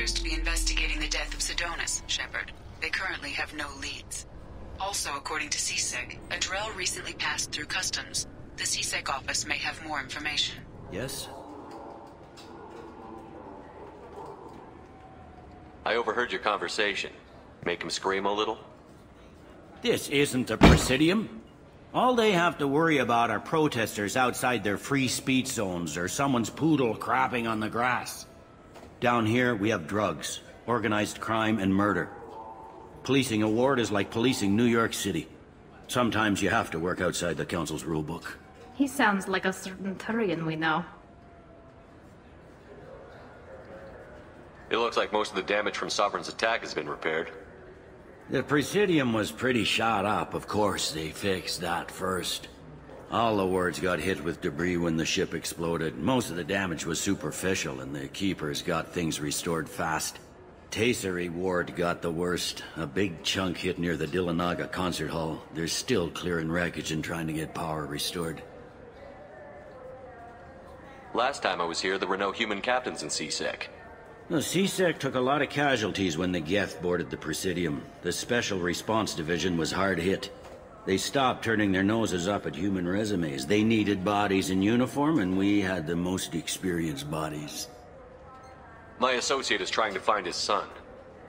appears to be investigating the death of Sidonis, Shepard. They currently have no leads. Also, according to CSEC, a Drell recently passed through customs. The CSEC office may have more information. Yes? I overheard your conversation. Make him scream a little? This isn't a Presidium. All they have to worry about are protesters outside their free speech zones or someone's poodle crapping on the grass. Down here, we have drugs, organized crime, and murder. Policing a ward is like policing New York City. Sometimes you have to work outside the Council's rulebook. He sounds like a certain Turian we know. It looks like most of the damage from Sovereign's attack has been repaired. The Presidium was pretty shot up, of course. They fixed that first. All the wards got hit with debris when the ship exploded. Most of the damage was superficial, and the Keepers got things restored fast. Tasery Ward got the worst. A big chunk hit near the Dillanaga concert hall. They're still clearing wreckage and trying to get power restored. Last time I was here, there were no human captains in CSEC. The CSEC took a lot of casualties when the Geth boarded the Presidium. The Special Response Division was hard hit. They stopped turning their noses up at human resumes. They needed bodies in uniform, and we had the most experienced bodies. My associate is trying to find his son.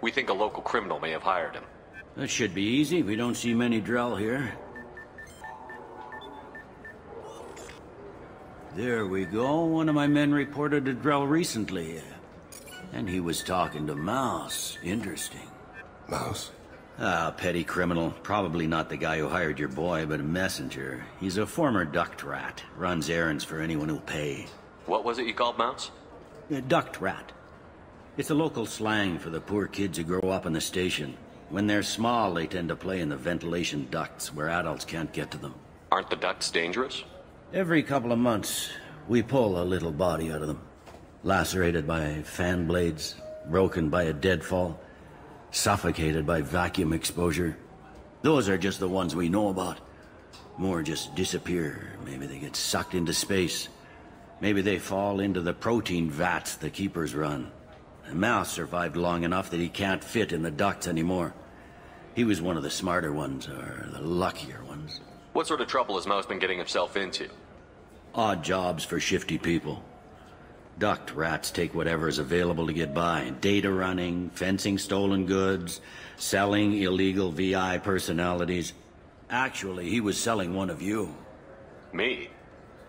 We think a local criminal may have hired him. That should be easy. We don't see many Drell here. There we go. One of my men reported a Drell recently. And he was talking to Mouse. Interesting. Mouse? Petty criminal. Probably not the guy who hired your boy, but a messenger. He's a former duct rat. Runs errands for anyone who'll pay. What was it you called Mouse? A duct rat. It's a local slang for the poor kids who grow up in the station. When they're small, they tend to play in the ventilation ducts where adults can't get to them. Aren't the ducts dangerous? Every couple of months, we pull a little body out of them. Lacerated by fan blades, broken by a deadfall, suffocated by vacuum exposure. Those are just the ones we know about. More just disappear. Maybe they get sucked into space. Maybe they fall into the protein vats the Keepers run. The Mouse survived long enough that he can't fit in the ducts anymore. He was one of the smarter ones, or the luckier ones. What sort of trouble has Mouse been getting himself into? Odd jobs for shifty people. Duct rats take whatever is available to get by. Data running, fencing stolen goods, selling illegal VI personalities. Actually, he was selling one of you. Me?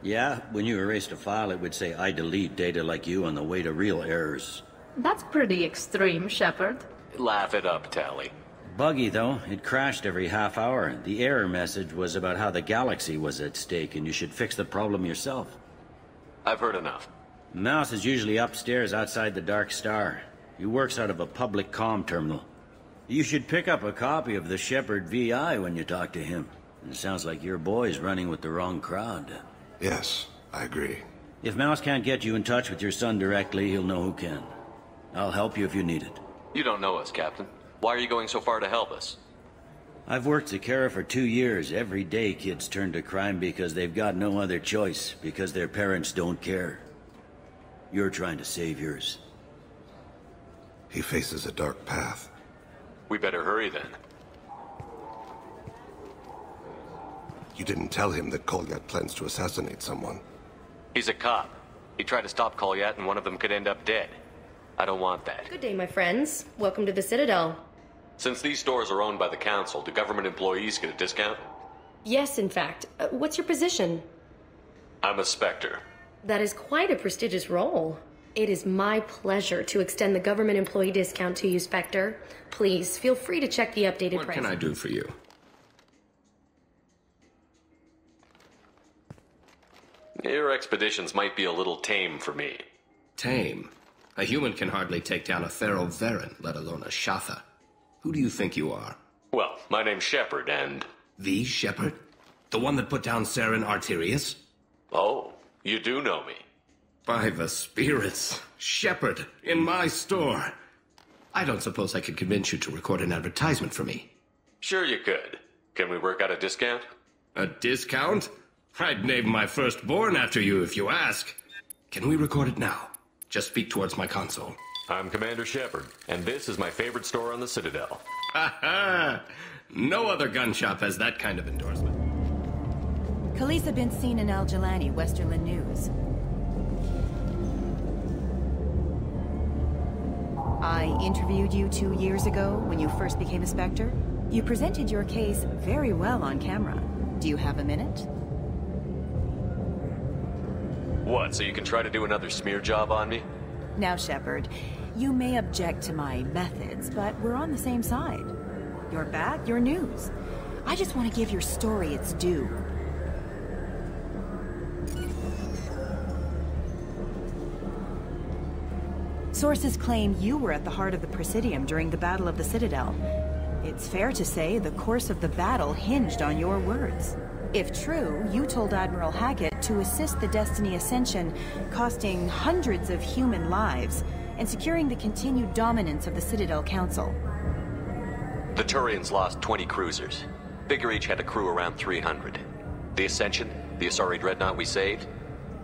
Yeah, when you erased a file, it would say, I delete data like you on the way to real errors. That's pretty extreme, Shepard. Laugh it up, Tally. Buggy, though. It crashed every half hour. The error message was about how the galaxy was at stake, and you should fix the problem yourself. I've heard enough. Mouse is usually upstairs outside the Dark Star. He works out of a public comm terminal. You should pick up a copy of the Shepard VI when you talk to him. It sounds like your boy's running with the wrong crowd. Yes, I agree. If Mouse can't get you in touch with your son directly, he'll know who can. I'll help you if you need it. You don't know us, Captain. Why are you going so far to help us? I've worked at CMRRA for 2 years. Every day kids turn to crime because they've got no other choice, because their parents don't care. You're trying to save yours. He faces a dark path. We better hurry then. You didn't tell him that Kolyat plans to assassinate someone. He's a cop. He tried to stop Kolyat and one of them could end up dead. I don't want that. Good day, my friends. Welcome to the Citadel. Since these stores are owned by the Council, do government employees get a discount? Yes, in fact. What's your position? I'm a Spectre. That is quite a prestigious role. It is my pleasure to extend the government employee discount to you, Spectre. Please, feel free to check the updated price. What can I do for you? Your expeditions might be a little tame for me. Tame? A human can hardly take down a Pharaoh Varen, let alone a Shatha. Who do you think you are? Well, my name's Shepard, and... The Shepard? The one that put down Saren Arterius? Oh, you do know me. By the spirits. Shepard, in my store. I don't suppose I could convince you to record an advertisement for me. Sure you could. Can we work out a discount? A discount? I'd name my firstborn after you if you ask. Can we record it now? Just speak towards my console. I'm Commander Shepard, and this is my favorite store on the Citadel. Ha ha! No other gun shop has that kind of endorsement. Khaleesa been seen in Al Jalani, Westerland News. I interviewed you 2 years ago when you first became a Spectre. You presented your case very well on camera. Do you have a minute? What, so you can try to do another smear job on me? Now, Shepard, you may object to my methods, but we're on the same side. You're back, you're news. I just want to give your story its due. Sources claim you were at the heart of the Presidium during the Battle of the Citadel. It's fair to say the course of the battle hinged on your words. If true, you told Admiral Hackett to assist the Destiny Ascension, costing hundreds of human lives, and securing the continued dominance of the Citadel Council. The Turians lost 20 cruisers. Figure each had a crew around 300. The Ascension, the Asari dreadnought we saved,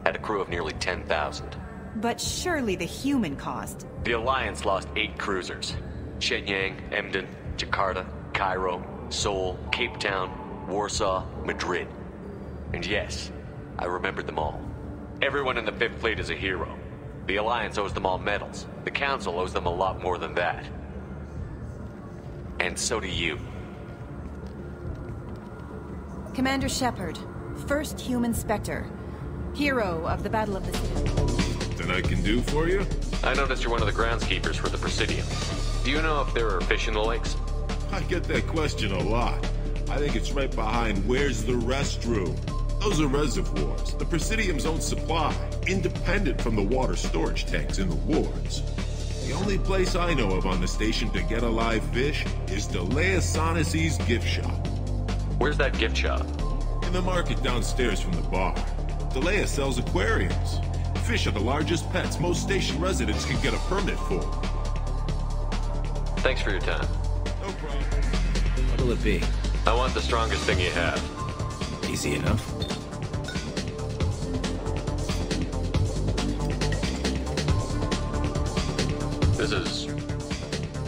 had a crew of nearly 10,000. But surely the human cost. The Alliance lost 8 cruisers. Shenyang, Emden, Jakarta, Cairo, Seoul, Cape Town, Warsaw, Madrid. And yes, I remembered them all. Everyone in the 5th Fleet is a hero. The Alliance owes them all medals. The Council owes them a lot more than that. And so do you. Commander Shepard, first human Spectre. Hero of the Battle of the Citadel. Nothing I can do for you? I noticed you're one of the groundskeepers for the Presidium. Do you know if there are fish in the lakes? I get that question a lot. I think it's right behind where's the restroom. Those are reservoirs, the Presidium's own supply, independent from the water storage tanks in the wards. The only place I know of on the station to get a live fish is Delea Sonesi's gift shop. Where's that gift shop? In the market downstairs from the bar. Delea sells aquariums. Fish are the largest pets most station residents can get a permit for. Thanks for your time. No problem. What'll it be? I want the strongest thing you have. Easy enough.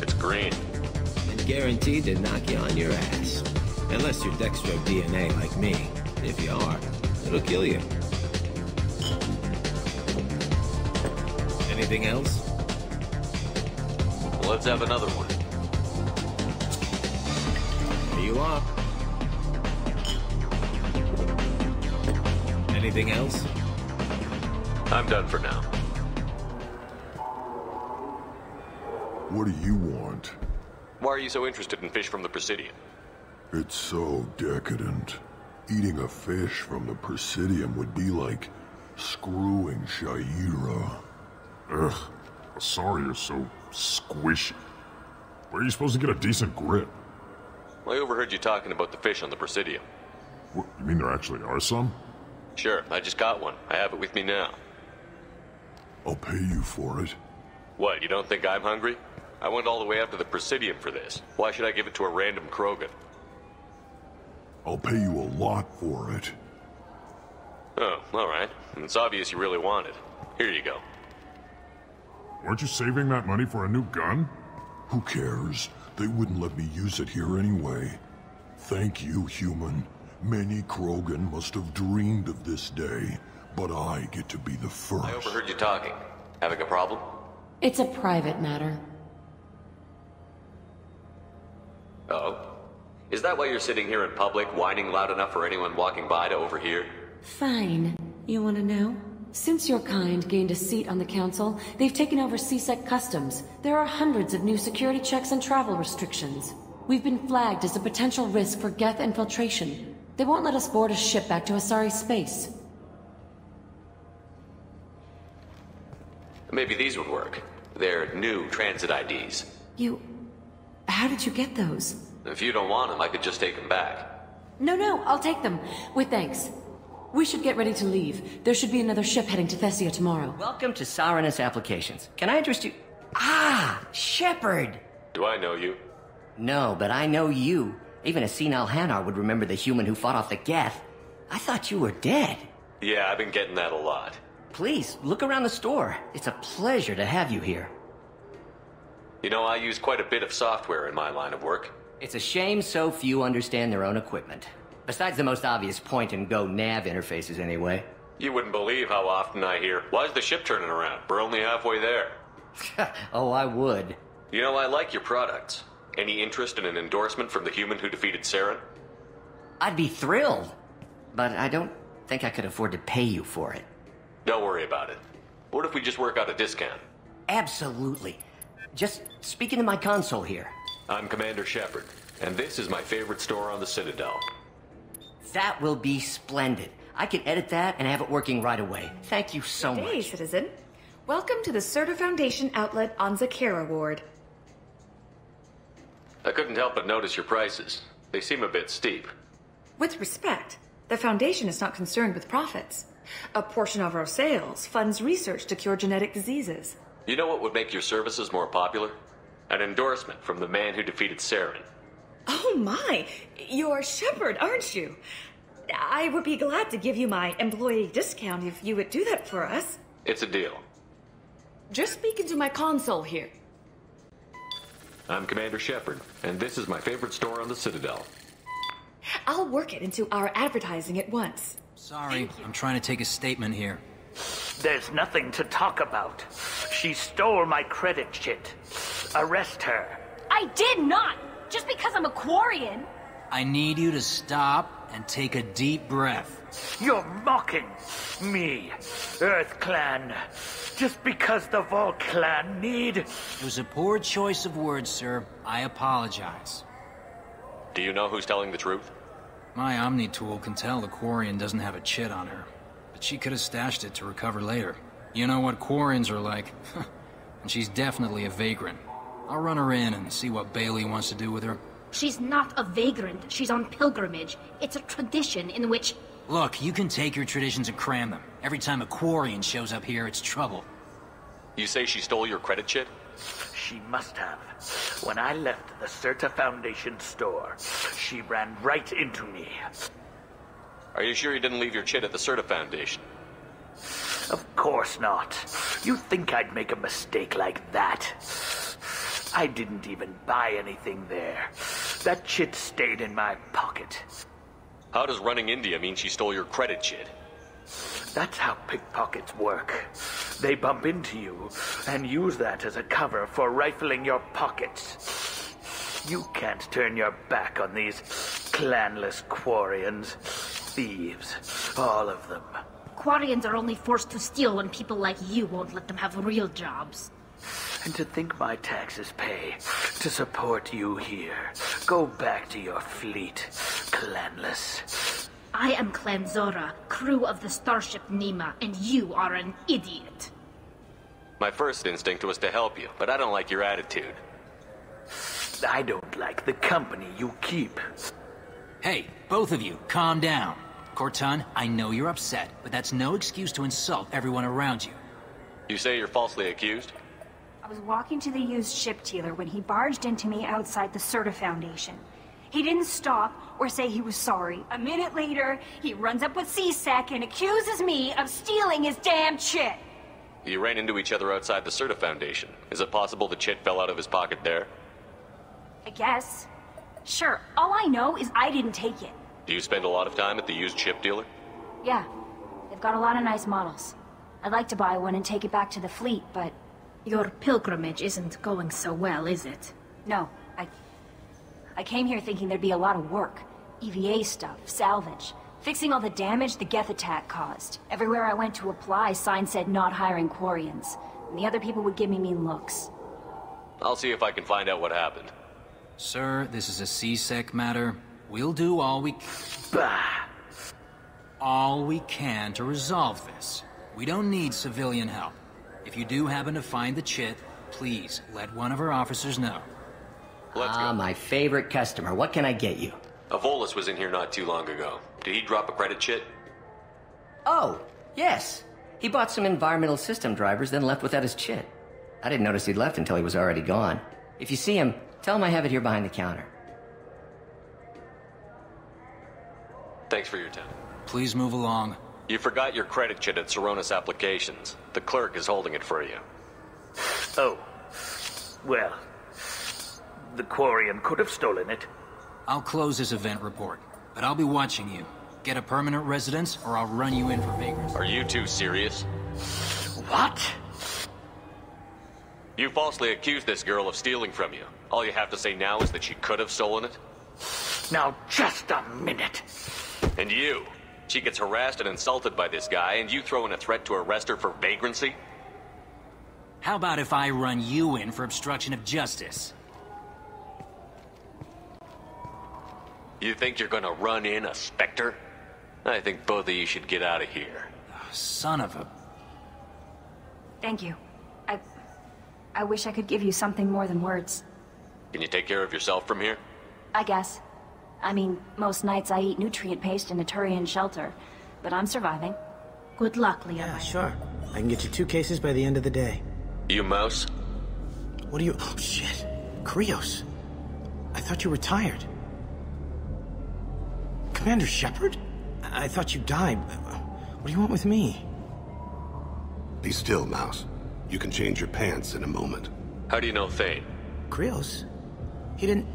It's green. And guaranteed to knock you on your ass. Unless you're Dextro DNA like me. If you are, it'll kill you. Anything else? Let's have another one. Here you are. Anything else? I'm done for now. What do you want? Why are you so interested in fish from the Presidium? It's so decadent. Eating a fish from the Presidium would be like screwing SHAREfactory. Ugh, Asari are so squishy. Where are you supposed to get a decent grip? I overheard you talking about the fish on the Presidium. What, you mean there actually are some? Sure, I just got one. I have it with me now. I'll pay you for it. What, you don't think I'm hungry? I went all the way up to the Presidium for this. Why should I give it to a random Krogan? I'll pay you a lot for it. Oh, alright. It's obvious you really want it. Here you go. Weren't you saving that money for a new gun? Who cares? They wouldn't let me use it here anyway. Thank you, human. Many Krogan must have dreamed of this day, but I get to be the first. I overheard you talking. Having a problem? It's a private matter. Oh? Is that why you're sitting here in public, whining loud enough for anyone walking by to overhear? Fine. You want to know? Since your kind gained a seat on the council, they've taken over CSEC customs. There are hundreds of new security checks and travel restrictions. We've been flagged as a potential risk for Geth infiltration. They won't let us board a ship back to Asari space. Maybe these would work. They're new transit IDs. How did you get those? If you don't want them, I could just take them back. No, I'll take them. With thanks. We should get ready to leave. There should be another ship heading to Thessia tomorrow. Welcome to Sarenus Applications. Can I interest you? Ah, Shepard! Do I know you? No, but I know you. Even a senile Hanar would remember the human who fought off the Geth. I thought you were dead. Yeah, I've been getting that a lot. Please, look around the store. It's a pleasure to have you here. You know, I use quite a bit of software in my line of work. It's a shame so few understand their own equipment. Besides the most obvious point-and-go nav interfaces, anyway. You wouldn't believe how often I hear, "Why's the ship turning around? We're only halfway there." Oh, I would. You know, I like your products. Any interest in an endorsement from the human who defeated Saren? I'd be thrilled. But I don't think I could afford to pay you for it. Don't worry about it. What if we just work out a discount? Absolutely. Just speak into my console here. I'm Commander Shepard, and this is my favorite store on the Citadel. That will be splendid. I can edit that and have it working right away. Thank you so much. Good day, citizen. Welcome to the CERTA Foundation outlet on Zakera Ward. I couldn't help but notice your prices. They seem a bit steep. With respect, the Foundation is not concerned with profits. A portion of our sales funds research to cure genetic diseases. You know what would make your services more popular? An endorsement from the man who defeated Saren. Oh my! You're Shepard, aren't you? I would be glad to give you my employee discount if you would do that for us. It's a deal. Just speak into my console here. I'm Commander Shepard, and this is my favorite store on the Citadel. I'll work it into our advertising at once. Sorry, I'm trying to take a statement here. There's nothing to talk about. She stole my credit chit. Arrest her. I did not! Just because I'm a Quarian. I need you to stop and take a deep breath. You're mocking me, Earth Clan. Just because the Vault Clan need... It was a poor choice of words, sir. I apologize. Do you know who's telling the truth? My Omni tool can tell the Quarian doesn't have a chit on her. But she could have stashed it to recover later. You know what Quarians are like. And she's definitely a vagrant. I'll run her in and see what Bailey wants to do with her. She's not a vagrant. She's on pilgrimage. It's a tradition in which... Look, you can take your traditions and cram them. Every time a Quarian shows up here, it's trouble. You say she stole your credit chit? She must have. When I left the CERTA Foundation store, she ran right into me. Are you sure you didn't leave your chit at the CERTA Foundation? Of course not. You think I'd make a mistake like that? I didn't even buy anything there. That chit stayed in my pocket. How does running India mean she stole your credit chit? That's how pickpockets work. They bump into you and use that as a cover for rifling your pockets. You can't turn your back on these clanless Quarians. Thieves, all of them. Quarians are only forced to steal when people like you won't let them have real jobs. And to think my taxes pay to support you here. Go back to your fleet, clanless. I am Clan Zora, crew of the starship Nima, and you are an idiot. My first instinct was to help you, but I don't like your attitude. I don't like the company you keep. Hey, both of you, calm down. Cortana, I know you're upset, but that's no excuse to insult everyone around you. You say you're falsely accused? I was walking to the used ship dealer when he barged into me outside the CERTA Foundation. He didn't stop or say he was sorry. A minute later, he runs up with CSEC and accuses me of stealing his damn chit. You ran into each other outside the CERTA Foundation. Is it possible the chit fell out of his pocket there? I guess. Sure, all I know is I didn't take it. Do you spend a lot of time at the used ship dealer? Yeah, they've got a lot of nice models. I'd like to buy one and take it back to the fleet, but... Your pilgrimage isn't going so well, is it? No, I came here thinking there'd be a lot of work. EVA stuff, salvage, fixing all the damage the Geth attack caused. Everywhere I went to apply, signs said not hiring Quarians. And the other people would give me mean looks. I'll see if I can find out what happened. Sir, this is a CSEC matter. We'll do all we can to resolve this. We don't need civilian help. If you do happen to find the chit, please let one of our officers know. Let's go. My favorite customer. What can I get you? A Volus was in here not too long ago. Did he drop a credit chit? Oh, yes. He bought some environmental system drivers, then left without his chit. I didn't notice he'd left until he was already gone. If you see him, tell him I have it here behind the counter. Thanks for your time. Please move along. You forgot your credit chit at Saronis Applications. The clerk is holding it for you. Oh. Well, The Quarian could have stolen it. I'll close this event report, but I'll be watching you. Get a permanent residence, or I'll run you in for vagrancy. Are you two serious? What? You falsely accused this girl of stealing from you. All you have to say now is that she could have stolen it? Now, just a minute. And you? She gets harassed and insulted by this guy, and you throw in a threat to arrest her for vagrancy? How about if I run you in for obstruction of justice? You think you're gonna run in a Spectre? I think both of you should get out of here. Son of a... Thank you. I wish I could give you something more than words. Can you take care of yourself from here? I guess. I mean, most nights I eat nutrient paste in a Turian shelter, but I'm surviving. Good luck, Leon. Yeah, sure. I can get you 2 cases by the end of the day. You mouse? What are you... Oh, shit. Krios. I thought you were retired. Commander Shepard? I thought you died. What do you want with me? Be still, Mouse. You can change your pants in a moment. How do you know Thane? Krios? He didn't...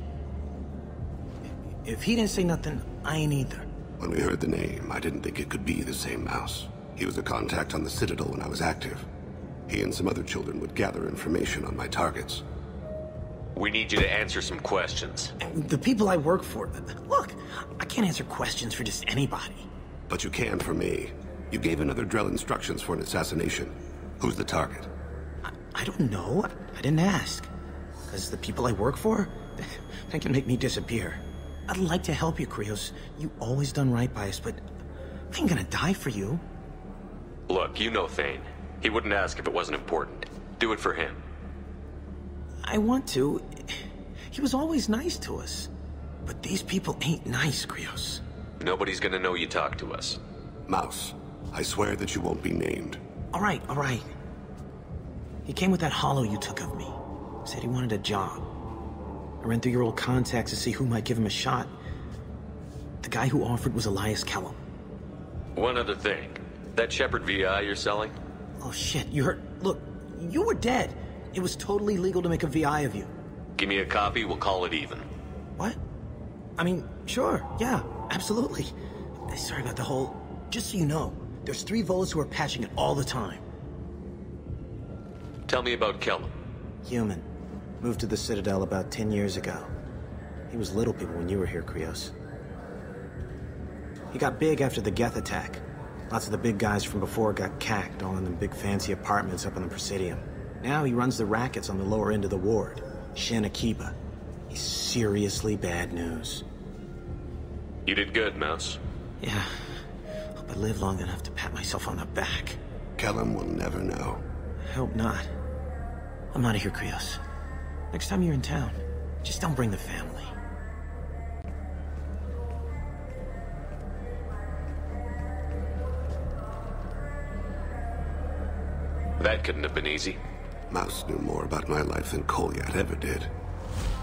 If he didn't say nothing, I ain't either. When we heard the name, I didn't think it could be the same Mouse. He was a contact on the Citadel when I was active. He and some other children would gather information on my targets. We need you to answer some questions. The people I work for... Look, I can't answer questions for just anybody. But you can for me. You gave another Drell instructions for an assassination. Who's the target? I don't know. I didn't ask. Because the people I work for, they can make me disappear. I'd like to help you, Krios. You always done right by us, but I ain't gonna die for you. Look, you know Thane. He wouldn't ask if it wasn't important. Do it for him. I want to. He was always nice to us. But these people ain't nice, Krios. Nobody's gonna know you talk to us. Mouse, I swear that you won't be named. All right, all right. He came with that hollow you took of me. Said he wanted a job. I ran through your old contacts to see who might give him a shot. The guy who offered was Elias Kellum. One other thing. That Shepard VI you're selling? Oh shit, you heard... Look, you were dead. It was totally legal to make a VI of you. Give me a copy, we'll call it even. What? I mean, sure, yeah, absolutely. Sorry about the whole... Just so you know, there's 3 Volas who are patching it all the time. Tell me about Kellum. Human. Moved to the Citadel about 10 years ago. He was little people when you were here, Krios. He got big after the Geth attack. Lots of the big guys from before got cacked, all in them big fancy apartments up on the Presidium. Now he runs the rackets on the lower end of the ward. Shin Akiba. He's seriously bad news. You did good, Mouse. Yeah. Hope I live long enough to pat myself on the back. Kellum will never know. I hope not. I'm out of here, Krios. Next time you're in town, just don't bring the family. That couldn't have been easy. Mouse knew more about my life than Kolyat ever did.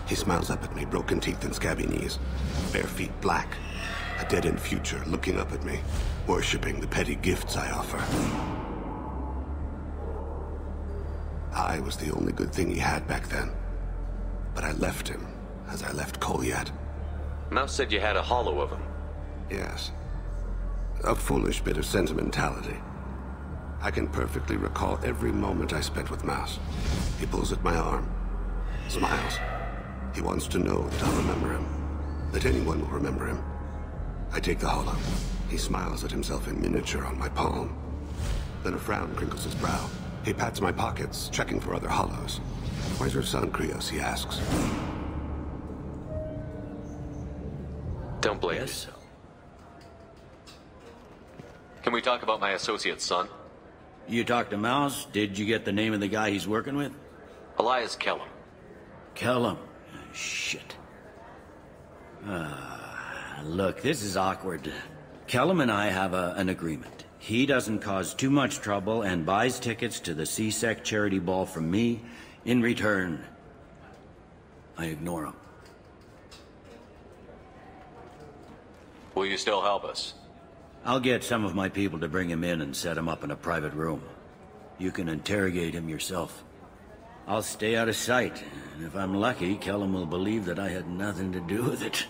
He smiles up at me, broken teeth and scabby knees. Bare feet black. A dead-end future looking up at me, worshipping the petty gifts I offer. I was the only good thing he had back then. But I left him, as I left Kolyat. Mouse said you had a hollow of him. Yes. A foolish bit of sentimentality. I can perfectly recall every moment I spent with Mouse. He pulls at my arm, smiles. He wants to know that I'll remember him, that anyone will remember him. I take the hollow. He smiles at himself in miniature on my palm. Then a frown crinkles his brow. He pats my pockets, checking for other hollows. Where's your son, Krios, he asks. Don't blame yourself. Can we talk about my associate's son? You talked to Mouse? Did you get the name of the guy he's working with? Elias Kellum. Kellum? Shit. Look, this is awkward. Kellum and I have an agreement. He doesn't cause too much trouble and buys tickets to the CSEC charity ball from me. In return, I ignore him. Will you still help us? I'll get some of my people to bring him in and set him up in a private room. You can interrogate him yourself. I'll stay out of sight. And if I'm lucky, Kellum will believe that I had nothing to do with it.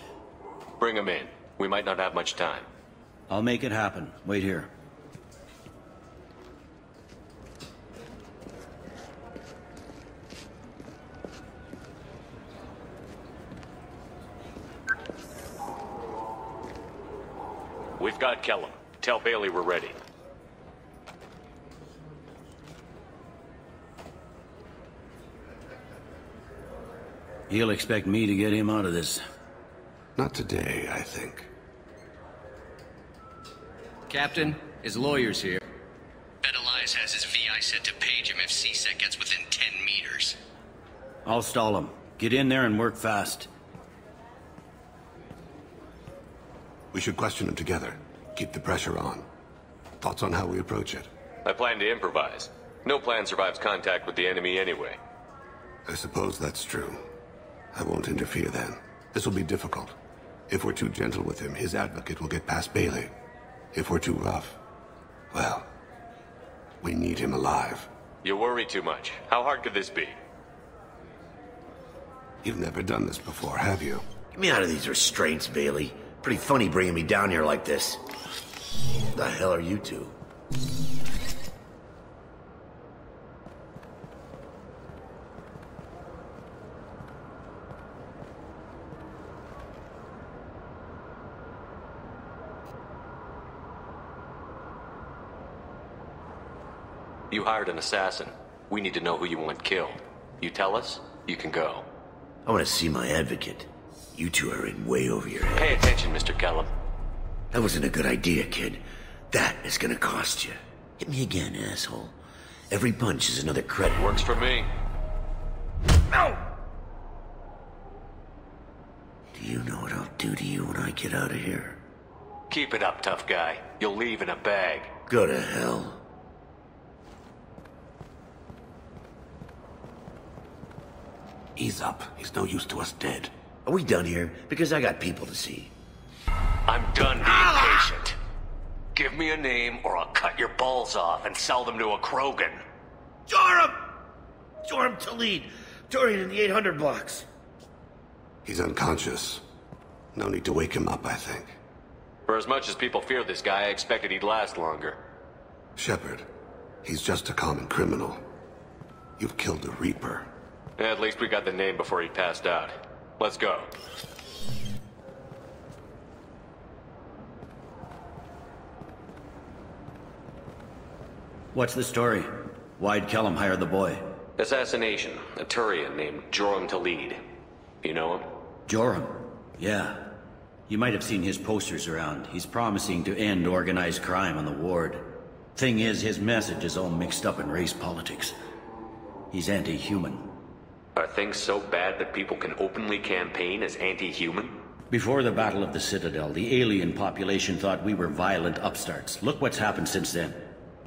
Bring him in. We might not have much time. I'll make it happen. Wait here. We've got Kellum. Tell Bailey we're ready. He'll expect me to get him out of this. Not today, I think. Captain, his lawyer's here. Bet Elias has his VI set to page him if CSEC gets within 10 meters. I'll stall him. Get in there and work fast. We should question him together. Keep the pressure on. Thoughts on how we approach it? I plan to improvise. No plan survives contact with the enemy anyway. I suppose that's true. I won't interfere then. This will be difficult. If we're too gentle with him, his advocate will get past Bailey. If we're too rough, well, we need him alive. You worry too much. How hard could this be? You've never done this before, have you? Get me out of these restraints, Bailey. Pretty funny bringing me down here like this. The hell are you two? You hired an assassin. We need to know who you want killed. You tell us, you can go. I want to see my advocate. You two are in way over your head. Pay attention, Mr. Kellum. That wasn't a good idea, kid. That is gonna cost you. Hit me again, asshole. Every punch is another credit. Works for me. No! Do you know what I'll do to you when I get out of here? Keep it up, tough guy. You'll leave in a bag. Go to hell. Ease up. He's no use to us dead. Are we done here? Because I got people to see. I'm done being patient. Give me a name or I'll cut your balls off and sell them to a Krogan. Joram! Joram Talid. Torian in the 800 blocks. He's unconscious. No need to wake him up, I think. For as much as people fear this guy, I expected he'd last longer. Shepard. He's just a common criminal. You've killed a Reaper. At least we got the name before he passed out. Let's go. What's the story? Why'd Kellum hire the boy? Assassination. A Turian named Joram Talid. You know him? Joram? Yeah. You might have seen his posters around. He's promising to end organized crime on the ward. Thing is, his message is all mixed up in race politics. He's anti-human. Are things so bad that people can openly campaign as anti-human? Before the Battle of the Citadel, the alien population thought we were violent upstarts. Look what's happened since then.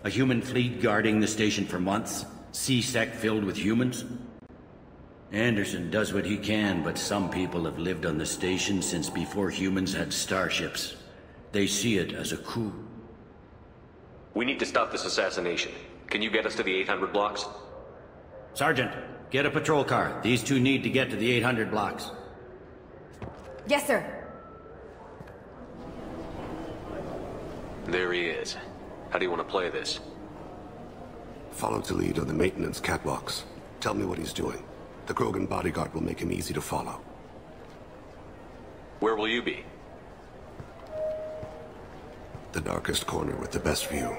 A human fleet guarding the station for months. C-Sec filled with humans. Anderson does what he can, but some people have lived on the station since before humans had starships. They see it as a coup. We need to stop this assassination. Can you get us to the 800 blocks? Sergeant, get a patrol car. These two need to get to the 800 blocks. Yes, sir. There he is. How do you want to play this? Follow to lead on the maintenance catwalks. Tell me what he's doing. The Krogan bodyguard will make him easy to follow. Where will you be? The darkest corner with the best view.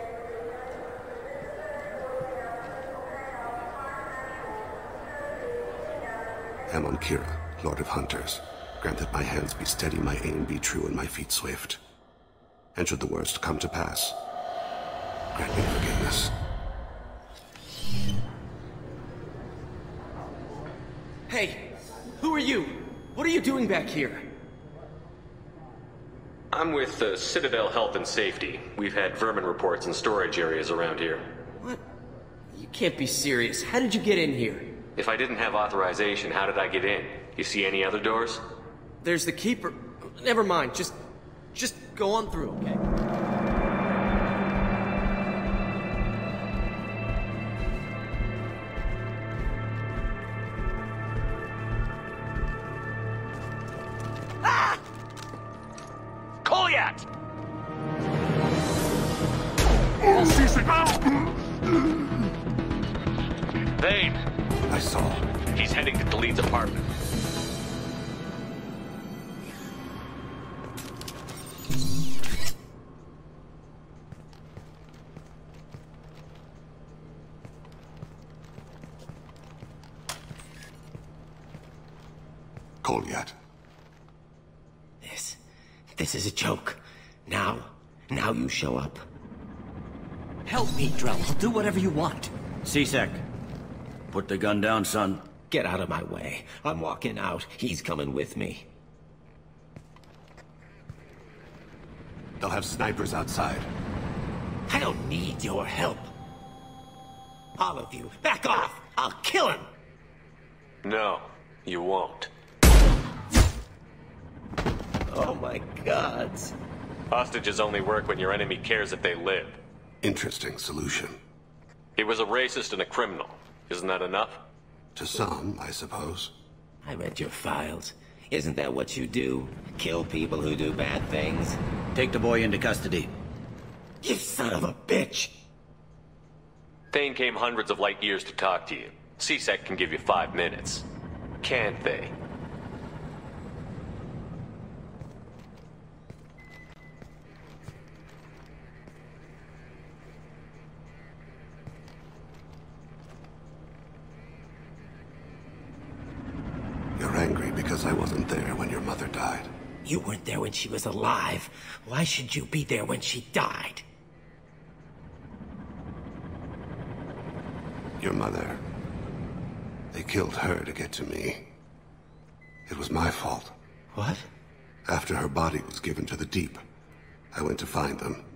Amon Kira, Lord of Hunters. Grant that my hands be steady, my aim be true, and my feet swift. And should the worst come to pass, grant me forgiveness. Hey, who are you? What are you doing back here? I'm with the Citadel Health and Safety. We've had vermin reports in storage areas around here. What? You can't be serious. How did you get in here? If I didn't have authorization, how did I get in? You see any other doors? There's the Keeper. Never mind. Just go on through, okay? Goliath! Thane! I saw. He's heading to the lead's apartment. Goliath. This is a joke. Now you show up. Help me, Drell. I'll do whatever you want. C-Sec. Put the gun down, son. Get out of my way. I'm walking out. He's coming with me. They'll have snipers outside. I don't need your help. All of you, back off! I'll kill him! No, you won't. Oh my God. Hostages only work when your enemy cares if they live. Interesting solution. He was a racist and a criminal. Isn't that enough? To some, I suppose. I read your files. Isn't that what you do? Kill people who do bad things? Take the boy into custody. You son of a bitch! Thane came hundreds of light years to talk to you. C-Sec can give you 5 minutes. Can't they? You're angry because I wasn't there when your mother died. You weren't there when she was alive. Why should you be there when she died? Your mother. They killed her to get to me. It was my fault. What? After her body was given to the deep, I went to find them.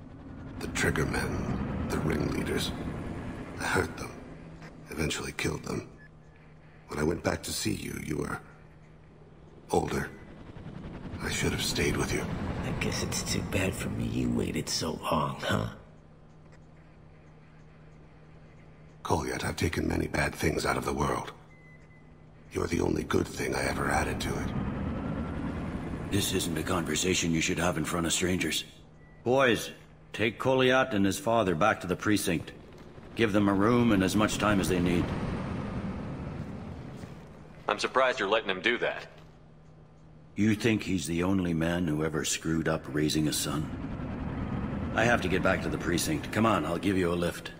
The triggermen, the ringleaders. I hurt them. Eventually killed them. When I went back to see you, you were older. I should have stayed with you. I guess it's too bad for me you waited so long, huh? Goliath, I've taken many bad things out of the world. You're the only good thing I ever added to it. This isn't a conversation you should have in front of strangers. Boys, take Goliath and his father back to the precinct. Give them a room and as much time as they need. I'm surprised you're letting him do that. You think he's the only man who ever screwed up raising a son? I have to get back to the precinct. Come on, I'll give you a lift.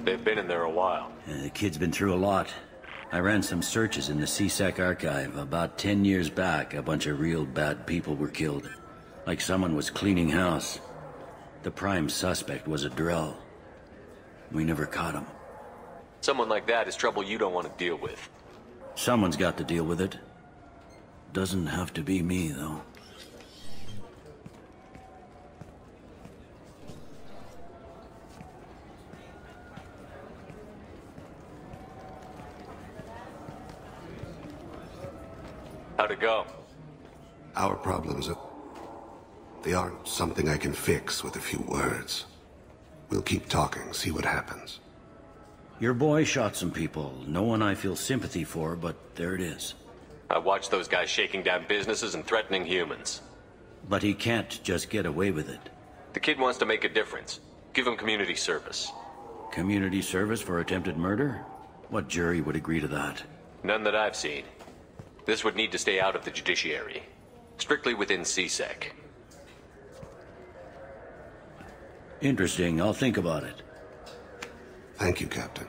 They've been in there a while. The kid's been through a lot. I ran some searches in the C-Sec archive. About 10 years back, a bunch of real bad people were killed. Like someone was cleaning house. The prime suspect was a Drell. We never caught him. Someone like that is trouble you don't want to deal with. Someone's got to deal with it. Doesn't have to be me, though. How'd it go? Our problems they aren't something I can fix with a few words. We'll keep talking, see what happens. Your boy shot some people. No one I feel sympathy for, but there it is. I watched those guys shaking down businesses and threatening humans. But he can't just get away with it. The kid wants to make a difference. Give him community service. Community service for attempted murder? What jury would agree to that? None that I've seen. This would need to stay out of the judiciary. Strictly within C-Sec. Interesting. I'll think about it. Thank you, Captain.